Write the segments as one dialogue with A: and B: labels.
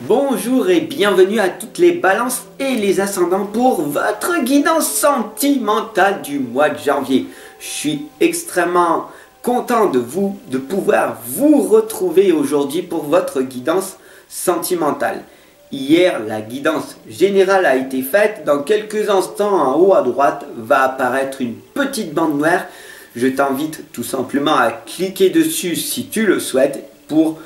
A: Bonjour et bienvenue à toutes les balances et les ascendants pour votre guidance sentimentale du mois de janvier. Je suis extrêmement content de pouvoir vous retrouver aujourd'hui pour votre guidance sentimentale. Hier, la guidance générale a été faite. Dans quelques instants, en haut à droite, va apparaître une petite bande noire. Je t'invite tout simplement à cliquer dessus si tu le souhaites pour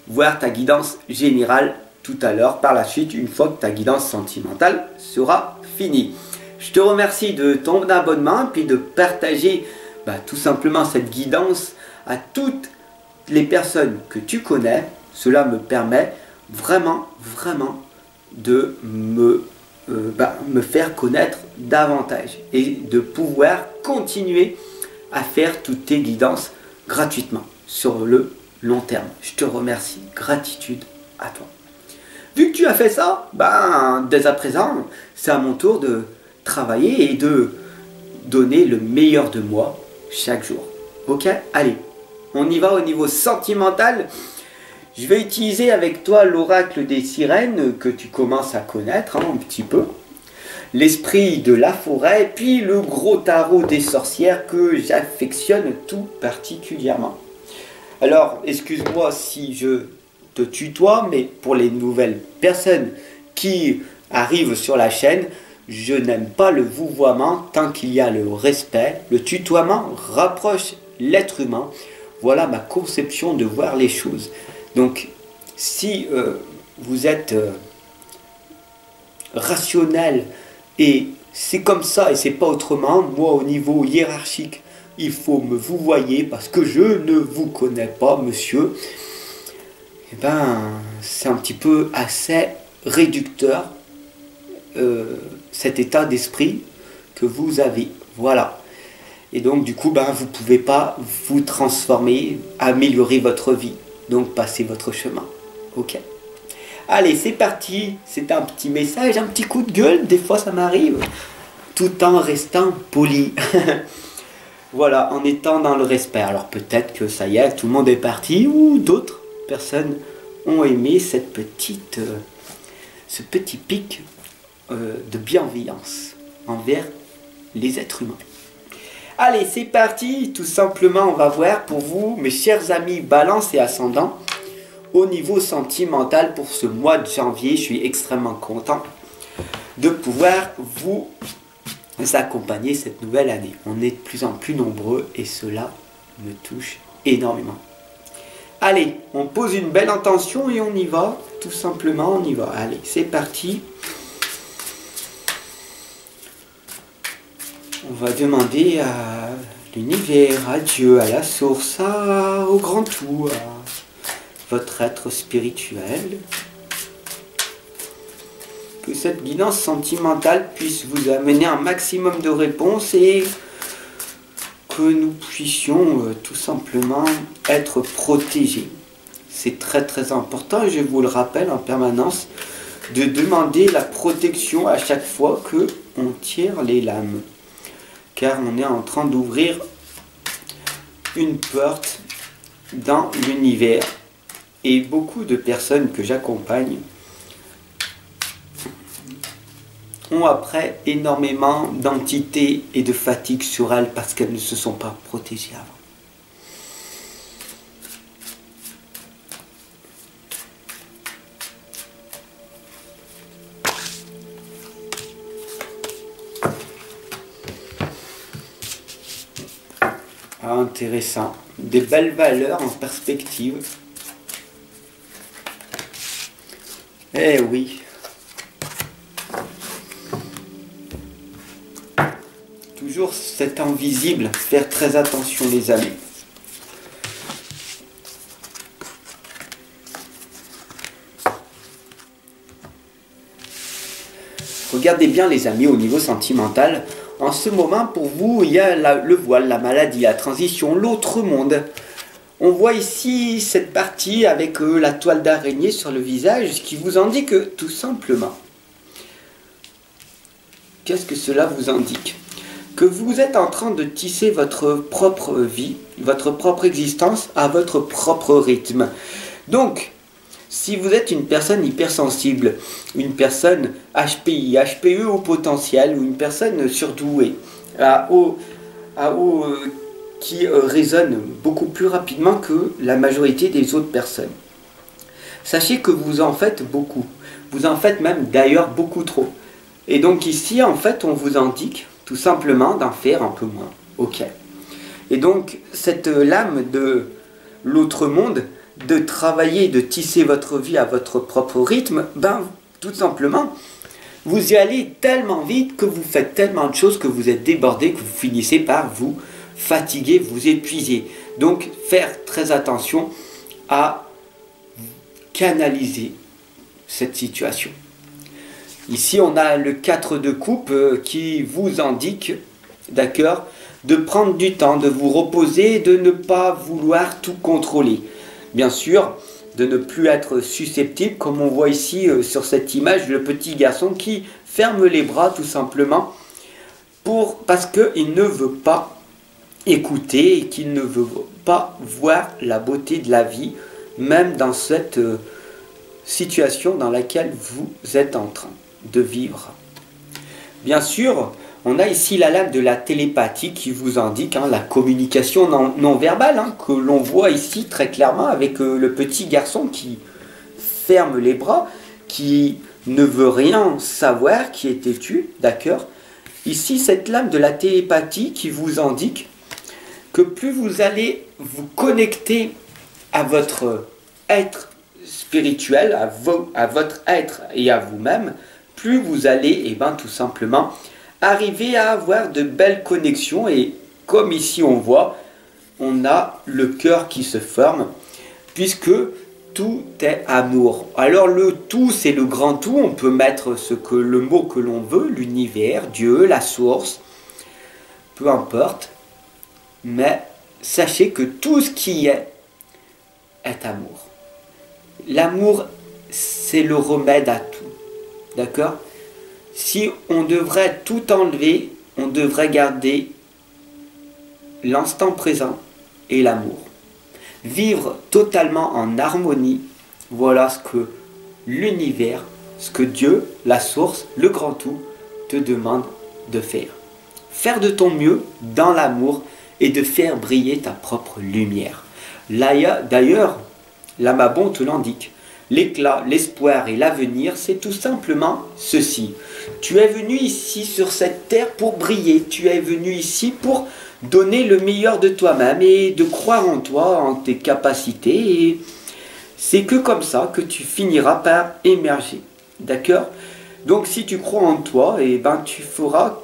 A: voir ta guidance générale tout à l'heure, par la suite, une fois que ta guidance sentimentale sera finie. Je te remercie de ton abonnement et puis de partager tout simplement cette guidance à toutes les personnes que tu connais. Cela me permet vraiment de me faire connaître davantage et de pouvoir continuer à faire toutes tes guidances gratuitement sur le long terme. Je te remercie, gratitude à toi. Vu que tu as fait ça, dès à présent, c'est à mon tour de travailler et de donner le meilleur de moi chaque jour. Ok? Allez, on y va au niveau sentimental. Je vais utiliser avec toi l'oracle des sirènes que tu commences à connaître un petit peu. L'esprit de la forêt, puis le gros tarot des sorcières que j'affectionne tout particulièrement. Alors, excuse-moi si je te tutoie, mais pour les nouvelles personnes qui arrivent sur la chaîne, je n'aime pas le vouvoiement tant qu'il y a le respect. Le tutoiement rapproche l'être humain. Voilà ma conception de voir les choses. Donc, si vous êtes rationnel et c'est comme ça et c'est pas autrement, moi au niveau hiérarchique, il faut me vouvoyer parce que je ne vous connais pas, monsieur. C'est un petit peu assez réducteur cet état d'esprit que vous avez. Voilà. Et donc du coup, vous ne pouvez pas vous transformer, améliorer votre vie. Donc passez votre chemin. Ok. Allez, c'est parti. C'est un petit message, un petit coup de gueule. Des fois, ça m'arrive. Tout en restant poli. Voilà, en étant dans le respect. Alors peut-être que ça y est, tout le monde est parti ou d'autres personnes ont aimé ce petit pic de bienveillance envers les êtres humains. Allez, c'est parti. Tout simplement, on va voir pour vous, mes chers amis Balance et Ascendant, au niveau sentimental pour ce mois de janvier. Je suis extrêmement content de pouvoir vous accompagner cette nouvelle année. On est de plus en plus nombreux et cela me touche énormément. Allez, on pose une belle intention et on y va. Tout simplement, on y va. Allez, c'est parti. On va demander à l'univers, à Dieu, à la source, au grand tout, à votre être spirituel, que cette guidance sentimentale puisse vous amener un maximum de réponses et que nous puissions tout simplement être protégés. C'est très important, je vous le rappelle en permanence, de demander la protection à chaque fois que on tire les lames. Car on est en train d'ouvrir une porte dans l'univers. Et beaucoup de personnes que j'accompagne ont après énormément d'entités et de fatigue sur elles parce qu'elles ne se sont pas protégées avant. Intéressant. Des belles valeurs en perspective. Eh oui. Toujours cet invisible, faire très attention les amis. Regardez bien les amis au niveau sentimental. En ce moment pour vous il y a le voile, la maladie, la transition, l'autre monde. On voit ici cette partie avec la toile d'araignée sur le visage qui vous indique tout simplement. Qu'est-ce que cela vous indique? Que vous êtes en train de tisser votre propre vie, votre propre existence à votre propre rythme. Donc, Si vous êtes une personne hypersensible, une personne HPI, HPE au potentiel, ou une personne surdouée, qui raisonne beaucoup plus rapidement que la majorité des autres personnes, sachez que vous en faites beaucoup. Vous en faites même d'ailleurs beaucoup trop. Et donc ici, en fait, on vous indique tout simplement d'en faire un peu moins. Ok. Et donc, cette lame de l'autre monde, de travailler, de tisser votre vie à votre propre rythme, ben, tout simplement, vous y allez tellement vite que vous faites tellement de choses que vous êtes débordé, que vous finissez par vous fatiguer, vous épuiser. Donc, faire très attention à canaliser cette situation. Ici, on a le 4 de coupe qui vous indique, d'accord, de prendre du temps, de vous reposer, de ne pas vouloir tout contrôler. Bien sûr, de ne plus être susceptible, comme on voit ici sur cette image, le petit garçon qui ferme les bras tout simplement parce qu'il ne veut pas écouter et qu'il ne veut pas voir la beauté de la vie, même dans cette situation dans laquelle vous êtes en train de vivre. Bien sûr, on a ici la lame de la télépathie qui vous indique la communication non verbale, que l'on voit ici très clairement avec le petit garçon qui ferme les bras, qui ne veut rien savoir, qui est têtu, d'accord. Ici, cette lame de la télépathie qui vous indique que plus vous allez vous connecter à votre être spirituel, à votre être et à vous-même, plus vous allez, tout simplement, arriver à avoir de belles connexions. Et comme ici on voit, on a le cœur qui se forme, puisque tout est amour. Alors le tout, c'est le grand tout, on peut mettre le mot que l'on veut, l'univers, Dieu, la source, peu importe, mais sachez que tout ce qui est amour. L'amour, c'est le remède à tout. D'accord? Si on devrait tout enlever, on devrait garder l'instant présent et l'amour. Vivre totalement en harmonie, voilà ce que l'univers, ce que Dieu, la source, le grand tout, te demande de faire. Faire de ton mieux dans l'amour et de faire briller ta propre lumière. D'ailleurs, l'Amabon te l'indique. L'éclat, l'espoir et l'avenir, c'est tout simplement ceci. Tu es venu ici sur cette terre pour briller. Tu es venu ici pour donner le meilleur de toi-même et de croire en toi, en tes capacités. Et c'est que comme ça que tu finiras par émerger. D'accord? Donc si tu crois en toi, tu feras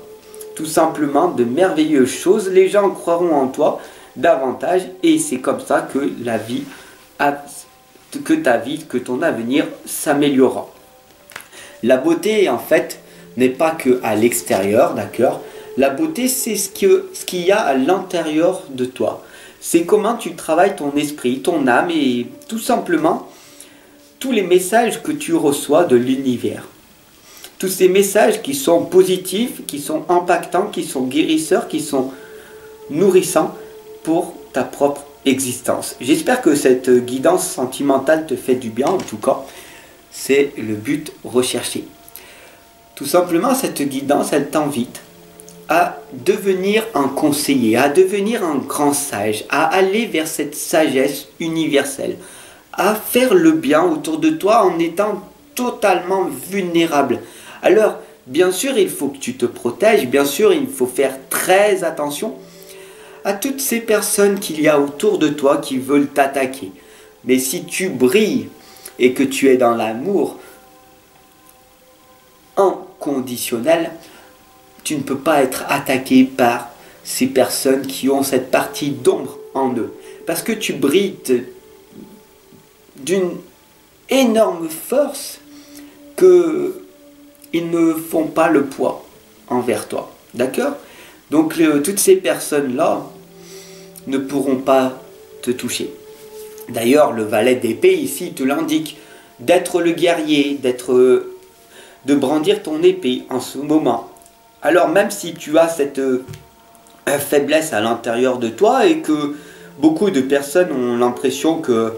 A: tout simplement de merveilleuses choses. Les gens croiront en toi davantage et c'est comme ça que que ton avenir s'améliorera. La beauté, en fait, n'est pas que à l'extérieur, d'accord? La beauté, c'est ce qu'il y a à l'intérieur de toi. C'est comment tu travailles ton esprit, ton âme et tout simplement tous les messages que tu reçois de l'univers. Tous ces messages qui sont positifs, qui sont impactants, qui sont guérisseurs, qui sont nourrissants pour ta propre existence. J'espère que cette guidance sentimentale te fait du bien, en tout cas, c'est le but recherché. Tout simplement, cette guidance, elle t'invite à devenir un conseiller, à devenir un grand sage, à aller vers cette sagesse universelle, à faire le bien autour de toi en étant totalement vulnérable. Alors, bien sûr, il faut que tu te protèges, bien sûr, il faut faire très attention à toutes ces personnes qu'il y a autour de toi qui veulent t'attaquer. Mais si tu brilles et que tu es dans l'amour inconditionnel, tu ne peux pas être attaqué par ces personnes qui ont cette partie d'ombre en eux. Parce que tu brilles d'une énorme force qu'ils ne font pas le poids envers toi. D'accord ? Donc toutes ces personnes-là ne pourront pas te toucher. D'ailleurs, le valet d'épée ici te l'indique, d'être le guerrier, de brandir ton épée en ce moment. Alors même si tu as cette faiblesse à l'intérieur de toi et que beaucoup de personnes ont l'impression que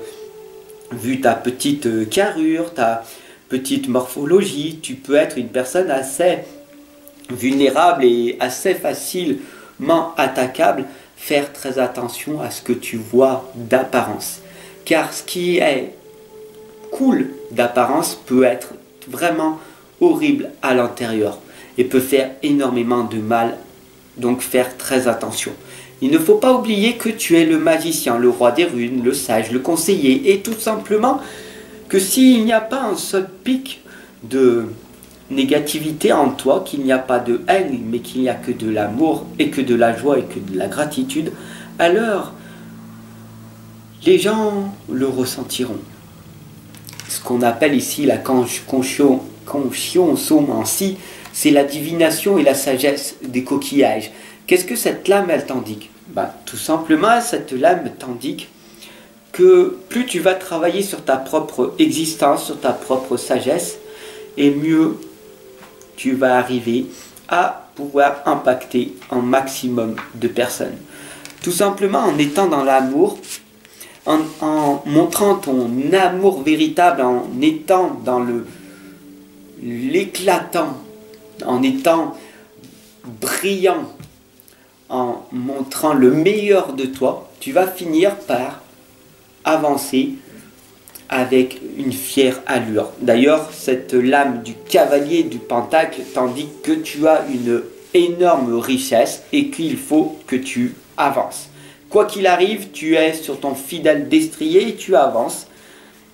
A: vu ta petite carrure, ta petite morphologie, tu peux être une personne assez vulnérable et assez facilement attaquable. Faire très attention à ce que tu vois d'apparence. Car ce qui est cool d'apparence peut être vraiment horrible à l'intérieur et peut faire énormément de mal. Donc faire très attention. Il ne faut pas oublier que tu es le magicien, le roi des runes, le sage, le conseiller, et tout simplement que s'il n'y a pas un seul pic de négativité en toi, qu'il n'y a pas de haine, mais qu'il n'y a que de l'amour et que de la joie et que de la gratitude, alors les gens le ressentiront. Ce qu'on appelle ici la consciomancie, c'est la divination et la sagesse des coquillages. Qu'est-ce que cette lame, elle t'indique? Tout simplement, cette lame t'indique que plus tu vas travailler sur ta propre existence, sur ta propre sagesse, et mieux tu vas arriver à pouvoir impacter un maximum de personnes. Tout simplement en étant dans l'amour, en montrant ton amour véritable, en étant dans l'éclatant, en étant brillant, en montrant le meilleur de toi, tu vas finir par avancer avec une fière allure. D'ailleurs, cette lame du cavalier du pentacle t'indique que tu as une énorme richesse et qu'il faut que tu avances. Quoi qu'il arrive, tu es sur ton fidèle destrier et tu avances.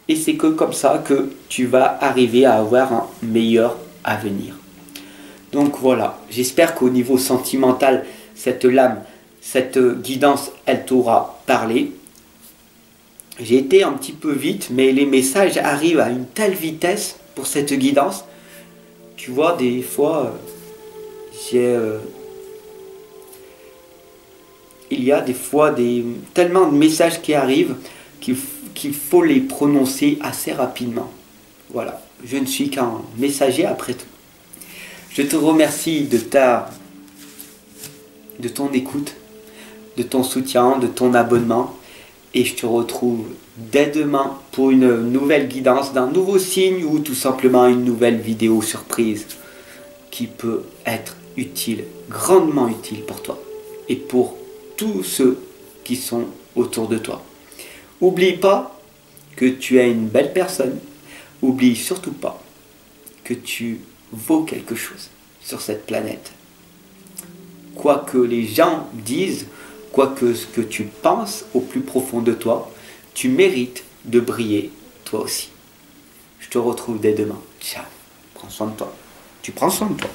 A: Et c'est que comme ça que tu vas arriver à avoir un meilleur avenir. Donc voilà, j'espère qu'au niveau sentimental, cette lame, cette guidance, elle t'aura parlé. J'ai été un petit peu vite, mais les messages arrivent à une telle vitesse pour cette guidance. Tu vois, des fois, il y a des fois tellement de messages qui arrivent qu'il faut les prononcer assez rapidement. Voilà, je ne suis qu'un messager après tout. Je te remercie de ton écoute, de ton soutien, de ton abonnement. Et je te retrouve dès demain pour une nouvelle guidance d'un nouveau signe ou tout simplement une nouvelle vidéo surprise qui peut être utile, grandement utile pour toi et pour tous ceux qui sont autour de toi. Oublie pas que tu es une belle personne. Oublie surtout pas que tu vaux quelque chose sur cette planète. Quoi que les gens disent, quoi que ce que tu penses au plus profond de toi, tu mérites de briller toi aussi. Je te retrouve dès demain. Ciao. Prends soin de toi. Tu prends soin de toi.